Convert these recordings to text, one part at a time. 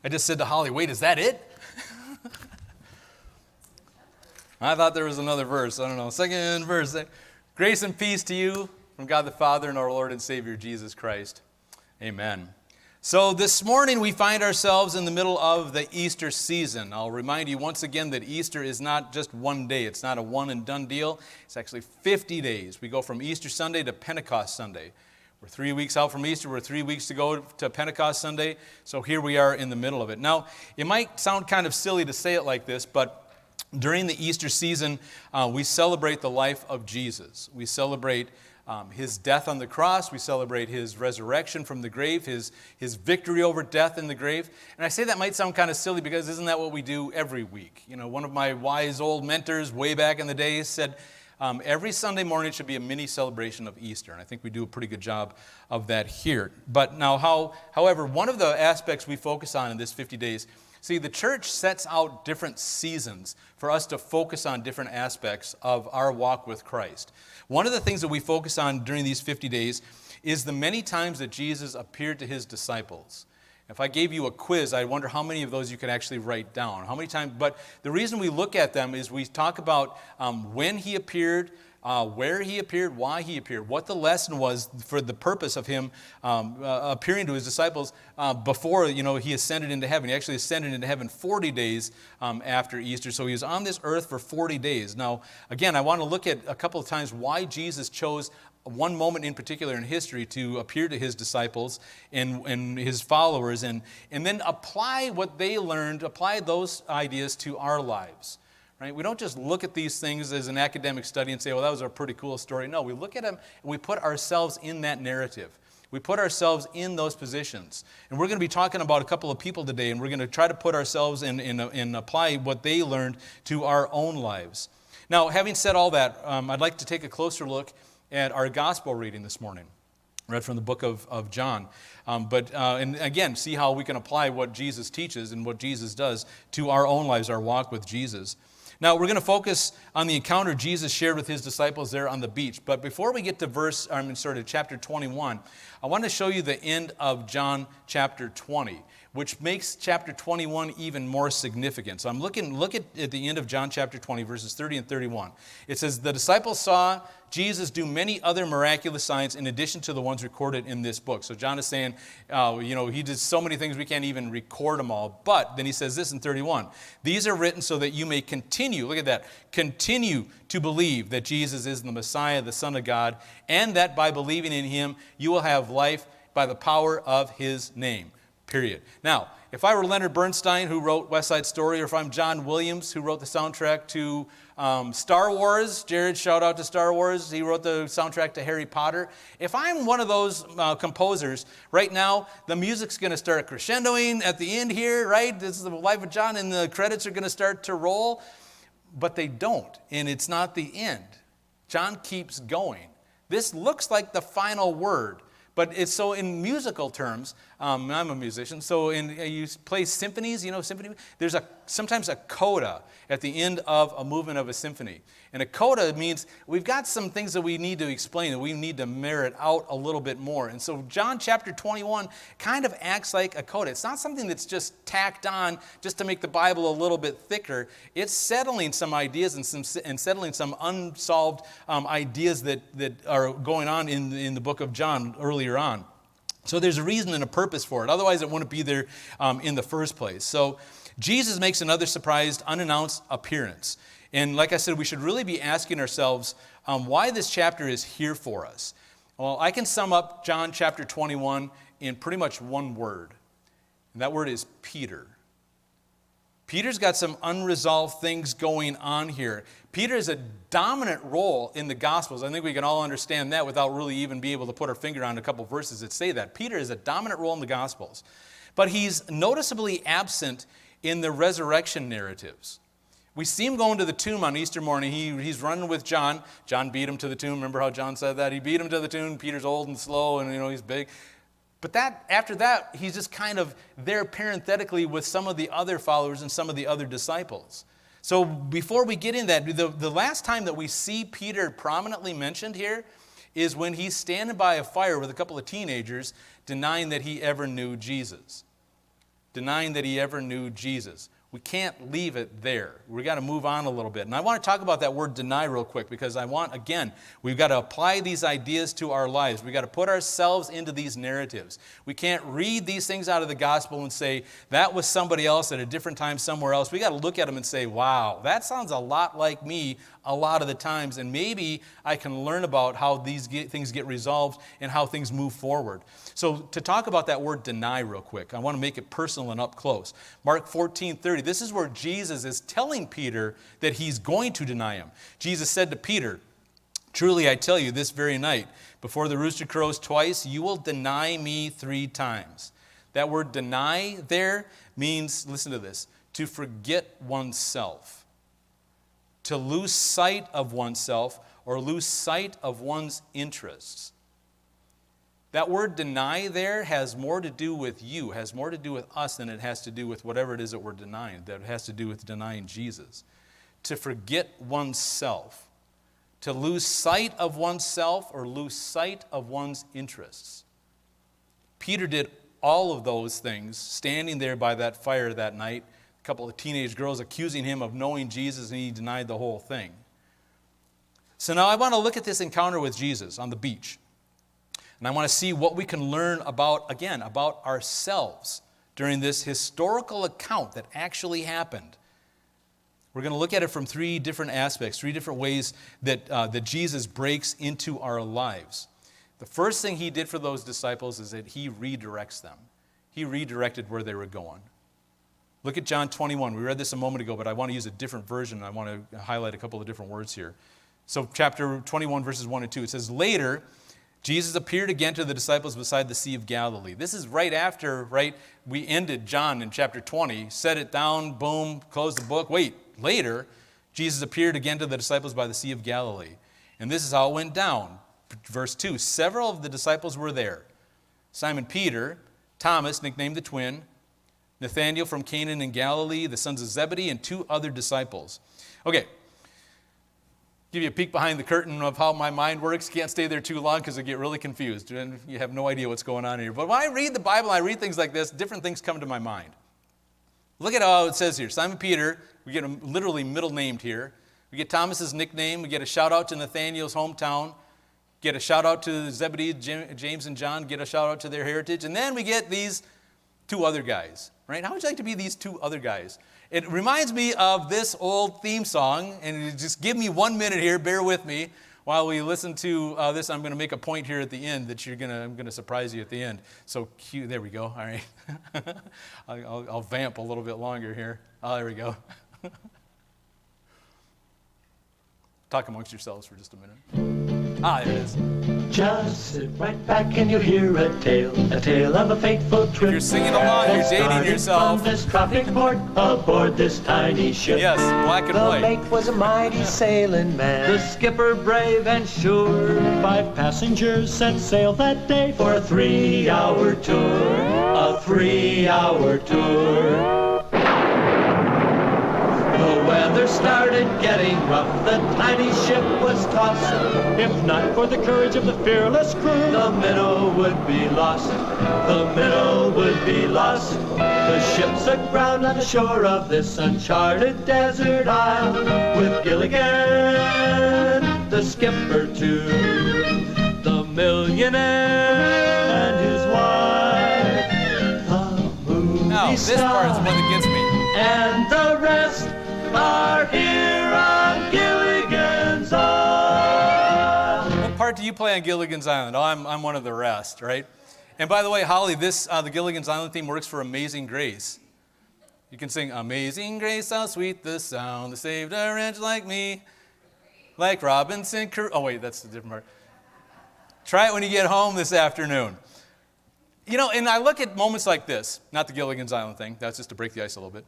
I just said to Holly, wait, is that it? I thought there was another verse. I don't know. Second verse. Grace and peace to you from God the Father and our Lord and Savior Jesus Christ. Amen. So this morning we find ourselves in the middle of the Easter season. I'll remind you once again that Easter is not just one day. It's not a one and done deal. It's actually 50 days. We go from Easter Sunday to Pentecost Sunday. We're 3 weeks out from Easter. We're 3 weeks to go to Pentecost Sunday. So here we are in the middle of it. Now, it might sound kind of silly to say it like this, but during the Easter season, we celebrate the life of Jesus. We celebrate his death on the cross. We celebrate his resurrection from the grave, his victory over death in the grave. And I say that might sound kind of silly because isn't that what we do every week? You know, one of my wise old mentors way back in the day said, every Sunday morning should be a mini celebration of Easter, and I think we do a pretty good job of that here. But now, however, one of the aspects we focus on in this 50 days, see, the church sets out different seasons for us to focus on different aspects of our walk with Christ. One of the things that we focus on during these 50 days is the many times that Jesus appeared to his disciples. If I gave you a quiz, I wonder how many of those you could actually write down. How many times? But the reason we look at them is we talk about when he appeared, where he appeared, why he appeared, what the lesson was for the purpose of him appearing to his disciples before he ascended into heaven. He actually ascended into heaven 40 days after Easter. So he was on this earth for 40 days. Now, again, I want to look at a couple of times why Jesus chose one moment in particular in history to appear to his disciples and his followers and then apply what they learned, apply those ideas to our lives. Right? We don't just look at these things as an academic study and say, well, that was a pretty cool story. No, we look at them and we put ourselves in that narrative. We put ourselves in those positions. And we're going to be talking about a couple of people today, and we're going to try to put ourselves in and apply what they learned to our own lives. Now, having said all that, I'd like to take a closer look at our gospel reading this morning, read from the book of John. And again, see how we can apply what Jesus teaches and what Jesus does to our own lives, our walk with Jesus. Now, we're going to focus on the encounter Jesus shared with his disciples there on the beach. But before we get to chapter 21, I want to show you the end of John chapter 20, which makes chapter 21 even more significant. So look at the end of John chapter 20, verses 30 and 31. It says, the disciples saw Jesus do many other miraculous signs in addition to the ones recorded in this book. So John is saying, he did so many things we can't even record them all. But then he says this in 31, these are written so that you may continue, look at that, continue to believe that Jesus is the Messiah, the Son of God, and that by believing in him, you will have life by the power of his name. Period. Now, if I were Leonard Bernstein, who wrote West Side Story, or if I'm John Williams, who wrote the soundtrack to Star Wars, Jared, shout out to Star Wars, he wrote the soundtrack to Harry Potter. If I'm one of those composers, right now, the music's going to start crescendoing at the end here, right? This is the life of John, and the credits are going to start to roll. But they don't, and it's not the end. John keeps going. This looks like the final word. But it's so in musical terms, I'm a musician, so you play symphonies, symphony, there's sometimes a coda at the end of a movement of a symphony. And a coda means we've got some things that we need to explain, that we need to merit out a little bit more. And so John chapter 21 kind of acts like a coda. It's not something that's just tacked on just to make the Bible a little bit thicker. It's settling some ideas and settling some unsolved ideas that are going on in the book of John earlier on. So there's a reason and a purpose for it. Otherwise, it wouldn't be there in the first place. So Jesus makes another surprised, unannounced appearance. And like I said, we should really be asking ourselves why this chapter is here for us. Well, I can sum up John chapter 21 in pretty much one word. And that word is Peter. Peter's got some unresolved things going on here. Peter is a dominant role in the Gospels. I think we can all understand that without really even being able to put our finger on a couple verses that say that. Peter is a dominant role in the Gospels. But he's noticeably absent in the resurrection narratives. We see him going to the tomb on Easter morning. He's running with John. John beat him to the tomb. Remember how John said that? He beat him to the tomb. Peter's old and slow and he's big. But after that, he's just kind of there parenthetically with some of the other followers and some of the other disciples. So before we get in that, the last time that we see Peter prominently mentioned here is when he's standing by a fire with a couple of teenagers denying that he ever knew Jesus. denying that he ever knew Jesus. We can't leave it there. We've got to move on a little bit. And I want to talk about that word deny real quick because we've got to apply these ideas to our lives. We've got to put ourselves into these narratives. We can't read these things out of the gospel and say, that was somebody else at a different time somewhere else. We've got to look at them and say, wow, that sounds a lot like me a lot of the times. And maybe I can learn about how these things get resolved and how things move forward. So to talk about that word deny real quick, I want to make it personal and up close. Mark 14:30. This is where Jesus is telling Peter that he's going to deny him. Jesus said to Peter, truly I tell you, this very night, before the rooster crows twice, you will deny me 3 times. That word deny there means, listen to this, to forget oneself, to lose sight of oneself or lose sight of one's interests. That word deny there has more to do with you, has more to do with us than it has to do with whatever it is that we're denying, that it has to do with denying Jesus. To forget oneself, to lose sight of oneself or lose sight of one's interests. Peter did all of those things, standing there by that fire that night, a couple of teenage girls accusing him of knowing Jesus, and he denied the whole thing. So now I want to look at this encounter with Jesus on the beach. And I want to see what we can learn about ourselves during this historical account that actually happened. We're going to look at it from 3 different aspects, 3 different ways that Jesus breaks into our lives. The first thing he did for those disciples is that he redirects them. He redirected where they were going. Look at John 21. We read this a moment ago, but I want to use a different version. I want to highlight a couple of different words here. So chapter 21, verses 1 and 2, it says, later, Jesus appeared again to the disciples beside the Sea of Galilee. This is right after, we ended John in chapter 20, set it down, boom, closed the book. Wait, later, Jesus appeared again to the disciples by the Sea of Galilee. And this is how it went down. Verse 2, several of the disciples were there. Simon Peter, Thomas, nicknamed the twin, Nathanael from Cana in Galilee, the sons of Zebedee, and 2 other disciples. Okay. Give you a peek behind the curtain of how my mind works. Can't stay there too long because I get really confused and you have no idea what's going on here. But when I read the Bible, I read things like this, different things come to my mind. Look at how it says here. Simon Peter, we get him literally middle named here. We get Thomas's nickname. We get a shout out to Nathanael's hometown. Get a shout out to Zebedee, James and John. Get a shout out to their heritage. And then we get these 2 other guys, right? How would you like to be these 2 other guys? It reminds me of this old theme song, and just give me 1 minute here, bear with me, while we listen to this. I'm going to make a point here at the end that I'm going to surprise you at the end. So cue, there we go, all right. I'll vamp a little bit longer here. Oh, there we go. Talk amongst yourselves for just a minute. There it is. Just sit right back and you'll hear a tale of a fateful trip. If you're singing along, you're dating yourself. From this tropic port, aboard this tiny ship. Yes, black and white. The mate was a mighty sailing man, the skipper brave and sure. 5 passengers set sail that day for a 3-hour tour. A 3-hour tour. The weather started getting rough, the tiny ship was tossed. If not for the courage of the fearless crew, the minnow would be lost. The minnow would be lost. The ship's aground on the shore of this uncharted desert isle, with Gilligan, the skipper too, the millionaire and his wife, the movie This part is the one that gets me. and the rest are here on Gilligan's Island. What part do you play on Gilligan's Island? Oh, I'm one of the rest, right? And by the way, Holly, the Gilligan's Island theme works for Amazing Grace. You can sing, Amazing Grace, how sweet the sound that saved a wretch like me, like Robinson Crusoe. Oh, wait, that's the different part. Try it when you get home this afternoon. You know, and I look at moments like this, not the Gilligan's Island thing, that's just to break the ice a little bit.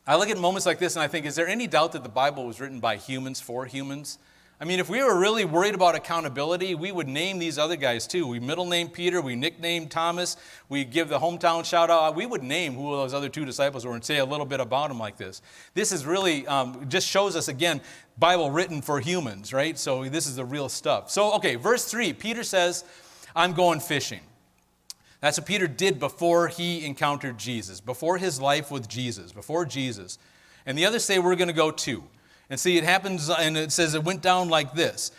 I look at moments like this and I think, is there any doubt that the Bible was written by humans for humans? I mean, if we were really worried about accountability, we would name these other guys too. We middle name Peter, we nickname Thomas, we give the hometown shout out. We would name who those other 2 disciples were and say a little bit about them like this. This is really, just shows us again, Bible written for humans, right? So this is the real stuff. So, okay, verse 3, Peter says, I'm going fishing. That's what Peter did before he encountered Jesus, before his life with Jesus, before Jesus. And the others say we're going to go too. And see, it happens, and it says it went down like this.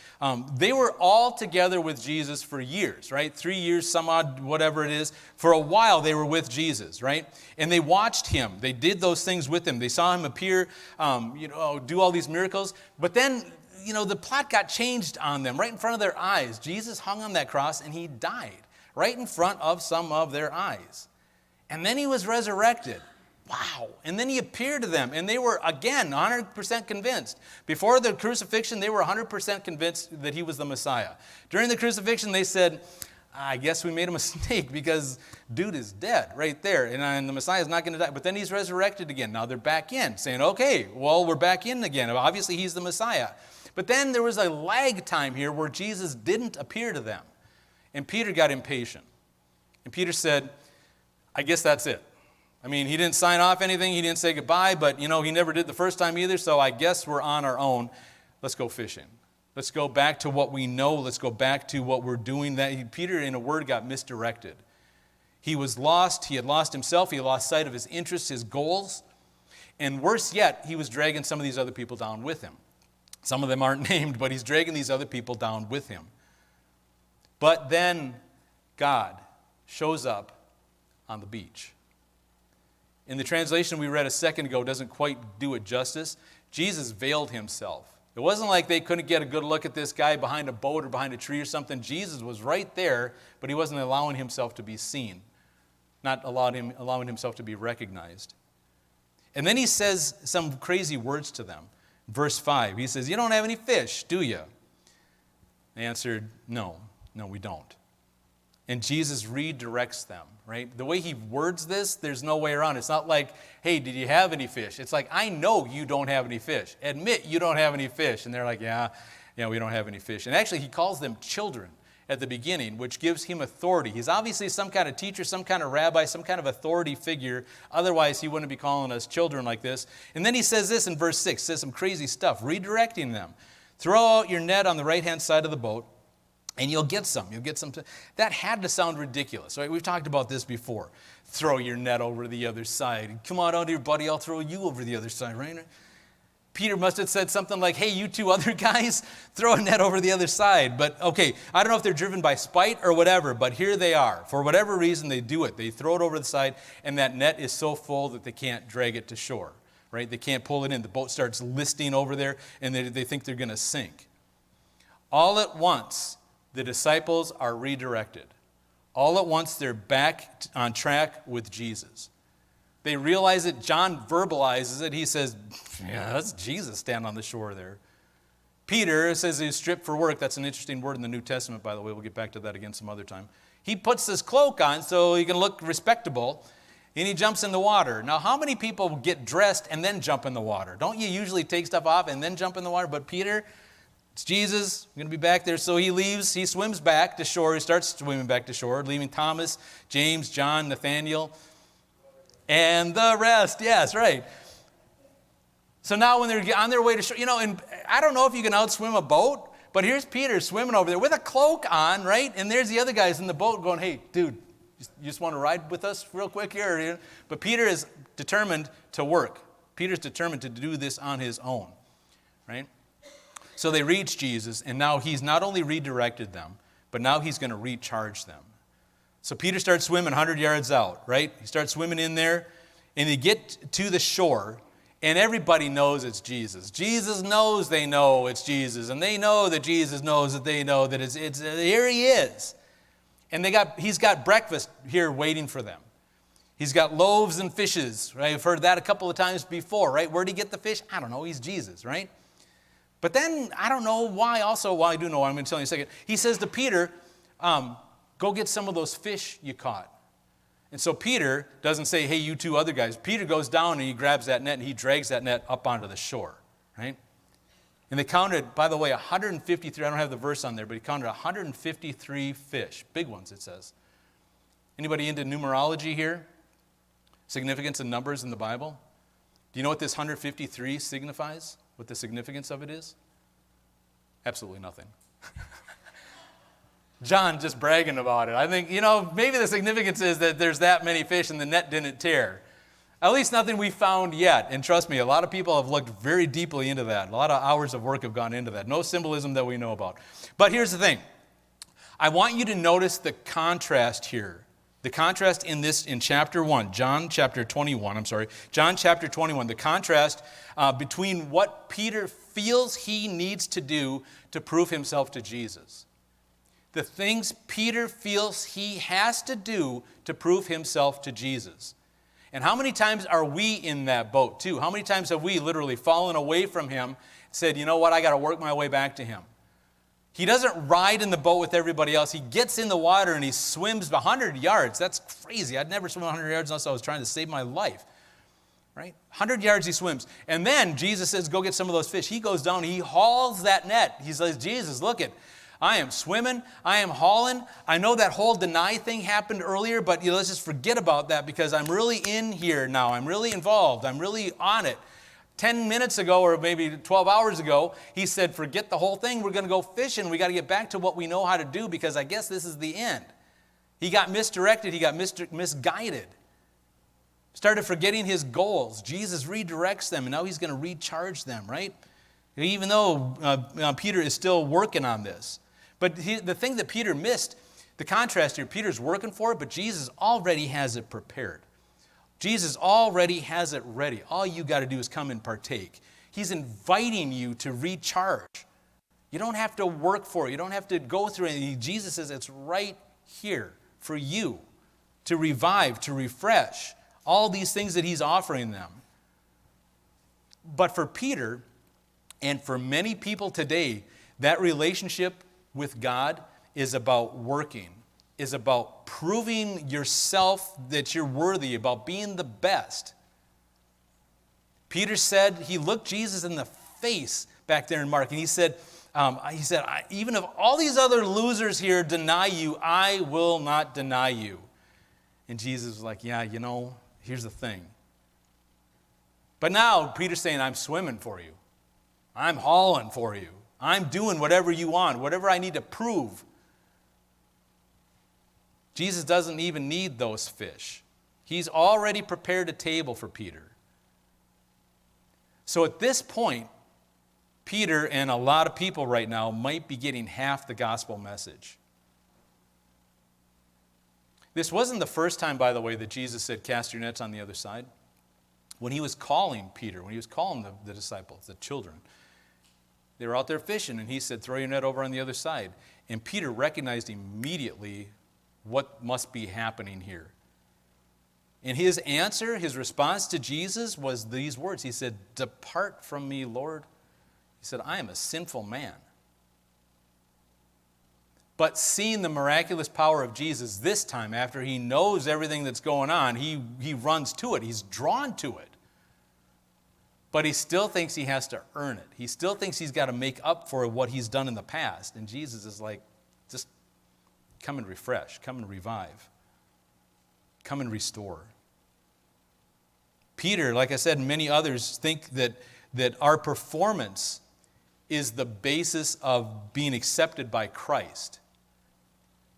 They were all together with Jesus for years, right? 3 years, some odd, whatever it is. For a while, they were with Jesus, right? And they watched him. They did those things with him. They saw him appear, do all these miracles. But then, the plot got changed on them right in front of their eyes. Jesus hung on that cross, and he died right in front of some of their eyes. And then he was resurrected. Wow. And then he appeared to them, and they were, again, 100% convinced. Before the crucifixion, they were 100% convinced that he was the Messiah. During the crucifixion, they said, I guess we made a mistake because dude is dead right there, and the Messiah is not going to die. But then he's resurrected again. Now they're back in, saying, okay, well, we're back in again. Obviously, he's the Messiah. But then there was a lag time here where Jesus didn't appear to them. And Peter got impatient. And Peter said, I guess that's it. I mean, he didn't sign off anything. He didn't say goodbye, but, he never did the first time either, so I guess we're on our own. Let's go fishing. Let's go back to what we know. Let's go back to what we're doing. Peter, in a word, got misdirected. He was lost. He had lost himself. He had lost sight of his interests, his goals. And worse yet, he was dragging some of these other people down with him. Some of them aren't named, but he's dragging these other people down with him. But then God shows up on the beach. In the translation we read a second ago, doesn't quite do it justice. Jesus veiled himself. It wasn't like they couldn't get a good look at this guy behind a boat or behind a tree or something. Jesus was right there, but he wasn't allowing himself to be seen, not allowing himself to be recognized. And then he says some crazy words to them. Verse 5, he says, you don't have any fish, do you? They answered, no, we don't. And Jesus redirects them, right? The way he words this, there's no way around it. It's not like, hey, did you have any fish? It's like, I know you don't have any fish. Admit you don't have any fish. And they're like, yeah, we don't have any fish. And actually, he calls them children at the beginning, which gives him authority. He's obviously some kind of teacher, some kind of rabbi, some kind of authority figure. Otherwise, he wouldn't be calling us children like this. And then he says this in verse 6, says some crazy stuff, redirecting them. Throw out your net on the right-hand side of the boat, and you'll get some. That had to sound ridiculous, right? We've talked about this before. Throw your net over the other side. Come on out here, buddy. I'll throw you over the other side, right? Peter must have said something like, hey, you two other guys, throw a net over the other side. But, okay, I don't know if they're driven by spite or whatever, but here they are. For whatever reason, they do it. They throw it over the side, and that net is so full that they can't drag it to shore, right? They can't pull it in. The boat starts listing over there, and they think they're going to sink. All at once, the disciples are redirected. All at once, they're back on track with Jesus. They realize it. John verbalizes it. He says, yeah, that's Jesus standing on the shore there. Peter says he's stripped for work. That's an interesting word in the New Testament, by the way. We'll get back to that again some other time. He puts his cloak on so he can look respectable, and he jumps in the water. Now, how many people get dressed and then jump in the water? Don't you usually take stuff off and then jump in the water? But Peter, it's Jesus, I'm going to be back there. So he leaves, he swims back to shore. He starts swimming back to shore, leaving Thomas, James, John, Nathanael, and the rest. Yes, right. So now when they're on their way to shore, and I don't know if you can outswim a boat, but here's Peter swimming over there with a cloak on, right? And there's the other guys in the boat going, hey, dude, you just want to ride with us real quick here? But Peter is determined to work. Peter's determined to do this on his own, right? So they reach Jesus, and now he's not only redirected them, but now he's going to recharge them. So Peter starts swimming 100 yards out, right? He starts swimming in there, and they get to the shore, and everybody knows it's Jesus. Jesus knows they know it's Jesus, and they know that Jesus knows that they know that it's here he is. And he's got breakfast here waiting for them. He's got loaves and fishes, right? I've heard that a couple of times before, right? Where'd he get the fish? I don't know. He's Jesus, right? But then, I don't know why also, well, I do know why, I'm going to tell you in a second. He says to Peter, go get some of those fish you caught. And so Peter doesn't say, hey, you two other guys. Peter goes down and he grabs that net and he drags that net up onto the shore, right? And they counted, by the way, 153, I don't have the verse on there, but he counted 153 fish. Big ones, it says. Anybody into numerology here? Significance of numbers in the Bible? Do you know what this 153 signifies? What the significance of it is? Absolutely nothing. John just bragging about it. I think, maybe the significance is that there's that many fish and the net didn't tear. At least nothing we found yet. And trust me, a lot of people have looked very deeply into that. A lot of hours of work have gone into that. No symbolism that we know about. But here's the thing. I want you to notice the contrast here. The contrast in chapter 1, John chapter 21, the contrast between what Peter feels he needs to do to prove himself to Jesus. The things Peter feels he has to do to prove himself to Jesus. And how many times are we in that boat too? How many times have we literally fallen away from him, said, you know what, I got to work my way back to him. He doesn't ride in the boat with everybody else. He gets in the water and he swims 100 yards. That's crazy. I'd never swim 100 yards unless I was trying to save my life. Right? 100 yards he swims. And then Jesus says, go get some of those fish. He goes down, he hauls that net. He says, Jesus, look it. I am swimming, I am hauling. I know that whole deny thing happened earlier, but let's just forget about that because I'm really in here now. I'm really involved. I'm really on it. 10 minutes ago or maybe 12 hours ago, he said, forget the whole thing. We're going to go fishing. We got to get back to what we know how to do because I guess this is the end. He got misdirected. He got misguided. Started forgetting his goals. Jesus redirects them, and now he's going to recharge them, right? Even though Peter is still working on this. But the thing that Peter missed, the contrast here, Peter's working for it, but Jesus already has it prepared. Jesus already has it ready. All you got to do is come and partake. He's inviting you to recharge. You don't have to work for it. You don't have to go through anything. Jesus says it's right here for you to revive, to refresh, all these things that he's offering them. But for Peter and for many people today, that relationship with God is about working, is about proving yourself that you're worthy, about being the best. Peter said, he looked Jesus in the face back there in Mark, and he said, even if all these other losers here deny you, I will not deny you. And Jesus was like, yeah, here's the thing. But now Peter's saying, I'm swimming for you. I'm hauling for you. I'm doing whatever you want, whatever I need to prove. Jesus doesn't even need those fish. He's already prepared a table for Peter. So at this point, Peter and a lot of people right now might be getting half the gospel message. This wasn't the first time, by the way, that Jesus said, cast your nets on the other side. When he was calling Peter, when he was calling the disciples, the children, they were out there fishing, and he said, throw your net over on the other side. And Peter recognized immediately what must be happening here. And his answer, his response to Jesus was these words. He said, depart from me, Lord. He said, I am a sinful man. But seeing the miraculous power of Jesus this time, after he knows everything that's going on, he runs to it. He's drawn to it. But he still thinks he has to earn it. He still thinks he's got to make up for what he's done in the past. And Jesus is like, just come and refresh, come and revive, come and restore. Peter, like I said, and many others think that our performance is the basis of being accepted by Christ.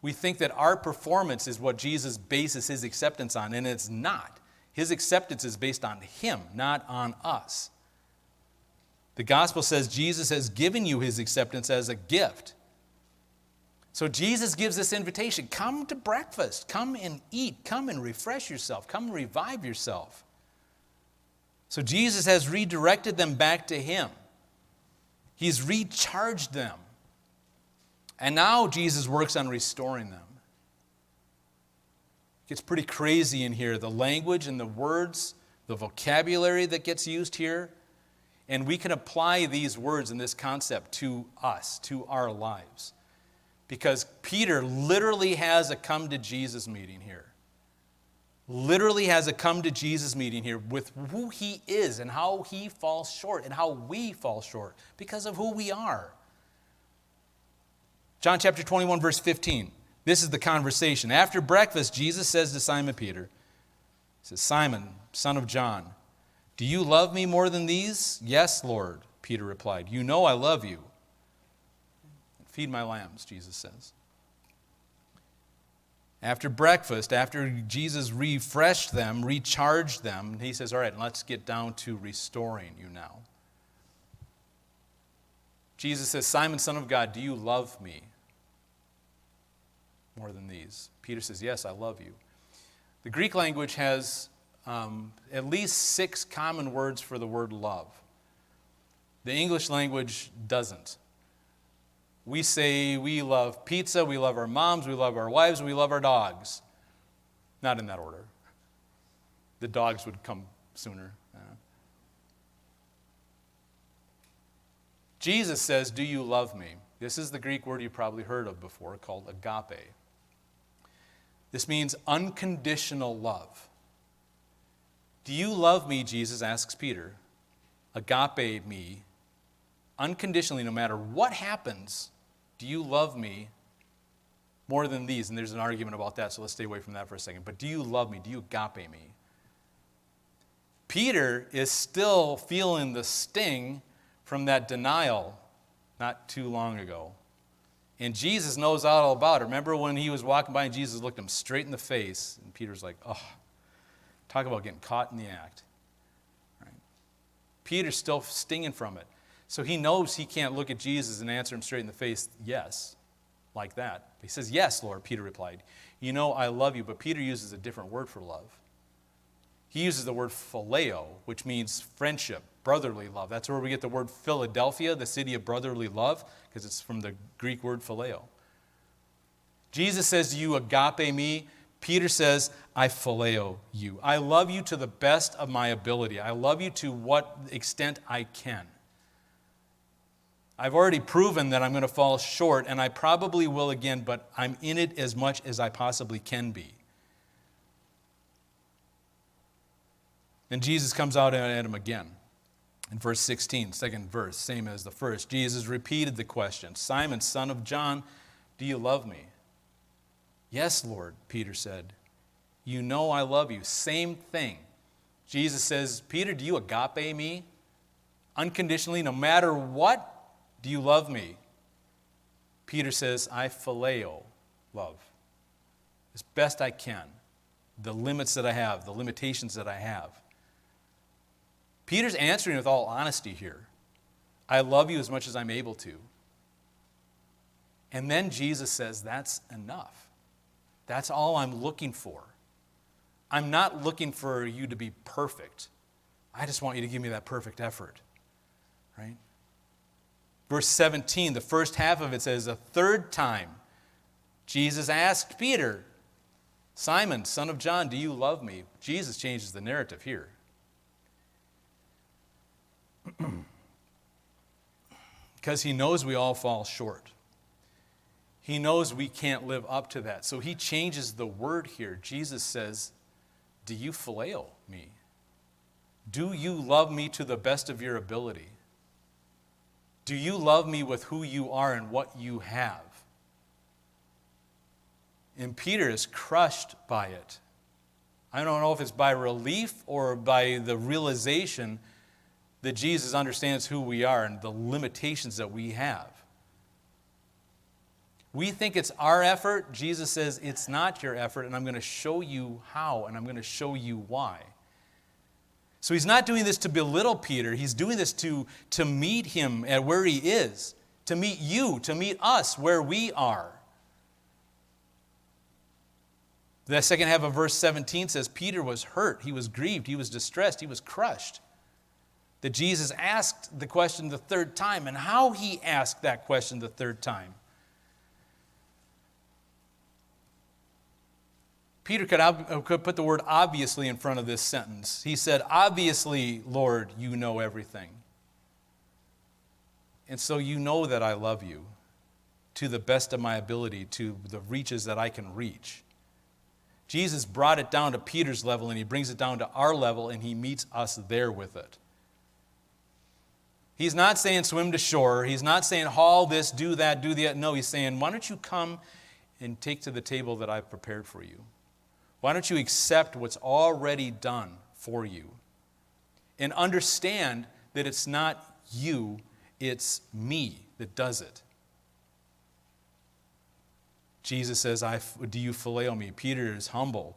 We think that our performance is what Jesus bases his acceptance on, and it's not. His acceptance is based on him, not on us. The gospel says Jesus has given you his acceptance as a gift. So Jesus gives this invitation. Come to breakfast. Come and eat. Come and refresh yourself. Come and revive yourself. So Jesus has redirected them back to him. He's recharged them. And now Jesus works on restoring them. It gets pretty crazy in here. The language and the words, the vocabulary that gets used here. And we can apply these words and this concept to us, to our lives. Because Peter literally has a come to Jesus meeting here. Literally has a come to Jesus meeting here with who he is and how he falls short and how we fall short because of who we are. John chapter 21, verse 15. This is the conversation. After breakfast, Jesus says to Simon Peter, he says, Simon, son of John, do you love me more than these? Yes, Lord, Peter replied. You know I love you. Feed my lambs, Jesus says. After breakfast, after Jesus refreshed them, recharged them, he says, all right, let's get down to restoring you now. Jesus says, Simon, son of God, do you love me more than these? Peter says, yes, I love you. The Greek language has at least 6 common words for the word love. The English language doesn't. We say we love pizza, we love our moms, we love our wives, we love our dogs. Not in that order. The dogs would come sooner. Jesus says, do you love me? This is the Greek word you probably heard of before called agape. This means unconditional love. Do you love me, Jesus asks Peter. Agape me. Unconditionally, no matter what happens, do you love me more than these? And there's an argument about that, so let's stay away from that for a second. But do you love me? Do you agape me? Peter is still feeling the sting from that denial not too long ago. And Jesus knows all about it. Remember when he was walking by and Jesus looked him straight in the face, and Peter's like, oh, talk about getting caught in the act. Right? Peter's still stinging from it. So he knows he can't look at Jesus and answer him straight in the face, yes, like that. He says, yes, Lord, Peter replied. You know I love you, but Peter uses a different word for love. He uses the word phileo, which means friendship, brotherly love. That's where we get the word Philadelphia, the city of brotherly love, because it's from the Greek word phileo. Jesus says, do you agape me? Peter says, I phileo you. I love you to the best of my ability. I love you to what extent I can. I've already proven that I'm going to fall short, and I probably will again, but I'm in it as much as I possibly can be. And Jesus comes out at him again. In verse 16, second verse, same as the first. Jesus repeated the question, Simon, son of John, do you love me? Yes, Lord, Peter said. You know I love you. Same thing. Jesus says, Peter, do you agape me? Unconditionally, no matter what? Do you love me? Peter says, I phileo love as best I can. The limits that I have, the limitations that I have. Peter's answering with all honesty here. I love you as much as I'm able to. And then Jesus says, that's enough. That's all I'm looking for. I'm not looking for you to be perfect. I just want you to give me that perfect effort. Right? Verse 17, the first half of it says, a third time, Jesus asked Peter, Simon, son of John, do you love me? Jesus changes the narrative here. Because he knows we all fall short. He knows we can't live up to that. So he changes the word here. Jesus says, do you phileo me? Do you love me to the best of your ability? Do you love me with who you are and what you have? And Peter is crushed by it. I don't know if it's by relief or by the realization that Jesus understands who we are and the limitations that we have. We think it's our effort. Jesus says it's not your effort, and I'm going to show you how, and I'm going to show you why. So he's not doing this to belittle Peter. He's doing this to meet him at where he is, to meet you, to meet us where we are. The second half of verse 17 says, Peter was hurt, he was grieved, he was distressed, he was crushed. That Jesus asked the question the third time, and how he asked that question the third time. Peter could put the word obviously in front of this sentence. He said, obviously, Lord, you know everything. And so you know that I love you to the best of my ability, to the reaches that I can reach. Jesus brought it down to Peter's level, and he brings it down to our level, and he meets us there with it. He's not saying swim to shore. He's not saying haul this, do that, do that. No, he's saying, why don't you come and take to the table that I've prepared for you? Why don't you accept what's already done for you? And understand that it's not you, it's me that does it. Jesus says, do you phileo me? Peter is humble.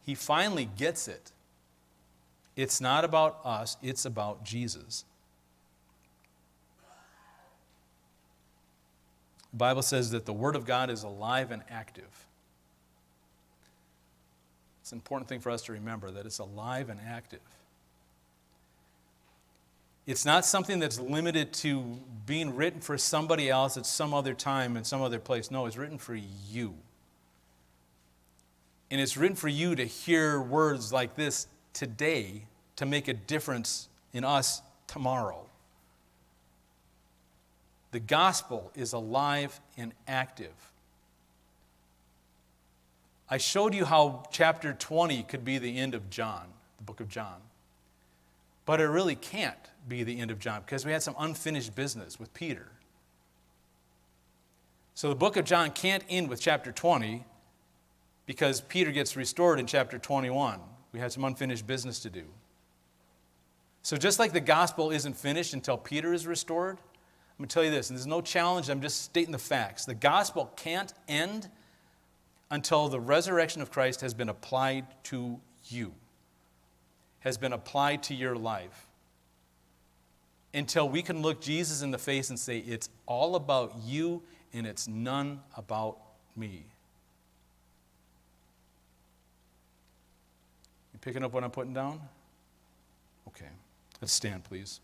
He finally gets it. It's not about us, it's about Jesus. The Bible says that the Word of God is alive and active. It's an important thing for us to remember, that it's alive and active. It's not something that's limited to being written for somebody else at some other time in some other place. No, it's written for you. And it's written for you to hear words like this today to make a difference in us tomorrow. The gospel is alive and active. I showed you how chapter 20 could be the end of John, the book of John. But it really can't be the end of John because we had some unfinished business with Peter. So the book of John can't end with chapter 20 because Peter gets restored in chapter 21. We had some unfinished business to do. So just like the gospel isn't finished until Peter is restored, I'm going to tell you this, and there's no challenge, I'm just stating the facts. The gospel can't end until the resurrection of Christ has been applied to you, has been applied to your life. Until we can look Jesus in the face and say, it's all about you and it's none about me. You picking up what I'm putting down? Okay. Let's stand, please.